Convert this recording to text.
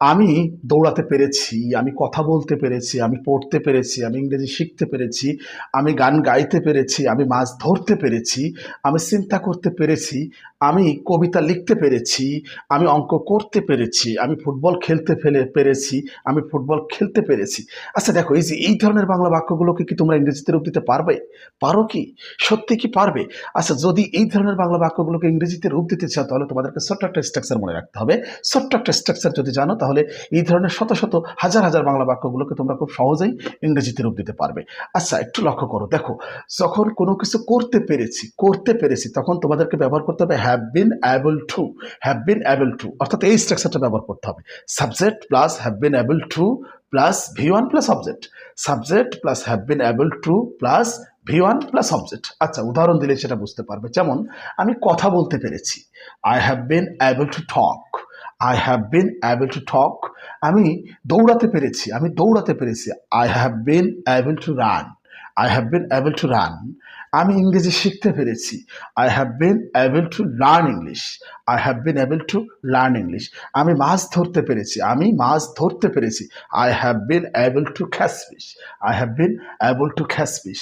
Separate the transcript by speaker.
Speaker 1: আমি দৌড়াতে পেরেছি, আমি কথা বলতে পেরেছি, আমি পড়তে পেরেছি, আমি ইংরেজি শিখতে পেরেছি, আমি গান গাইতে পেরেছি, আমি মাছ ধরতে পেরেছি, আমি চিন্তা করতে পেরেছি, আমি কবিতা লিখতে পেরেছি, আমি অঙ্ক করতে পেরেছি, আমি ফুটবল খেলতে পেরেছি, আমি ফুটবল খেলতে পেরেছি। আচ্ছা দেখো, এই যে এই ধরনের বাংলা বাক্যগুলোকে কি তোমরা ইংরেজিতে রূপ দিতে পারবে? পারো কি? সত্যি কি পারবে? আচ্ছা, যদি এই ধরনের বাংলা বাক্যগুলোকে ইংরেজিতে রূপ দিতে চাও তাহলে তোমাদেরকে ছোট্ট একটা স্ট্রাকচার মনে রাখতে হবে। ছোট্ট একটা স্ট্রাকচার যদি জানো তাহলে এই ধরনের শত শত হাজার হাজার বাংলা বাক্যগুলোকে তোমরা খুব সহজেই ইংরেজিতে রূপ দিতে পারবে। আচ্ছা, একটু লক্ষ্য করো, দেখো, যখন কোনো কিছু করতে পেরেছি তখন তোমাদেরকে ব্যবহার করতে হবে have been able to. Have been able to অর্থাৎ এই স্ট্রাকচারটা ব্যবহার করতে হবে। Subject plus have been able to plus V one plus object. Subject plus have been able to plus V one plus object. আচ্ছা, উদাহরণ দিলে সেটা বুঝতে পারবে। যেমন, আমি কথা বলতে পেরেছি, I have been able to talk. I have been able to talk. আমি দৌড়াতে পেরেছি, I have been able to run. I have been able to run. আমি ইংরেজি শিখতে পেরেছি, I have been able to learn English. I have been able to learn English. আমি মাছ ধরতে পেরেছি, I have been able to catch fish. I have been able to catch fish.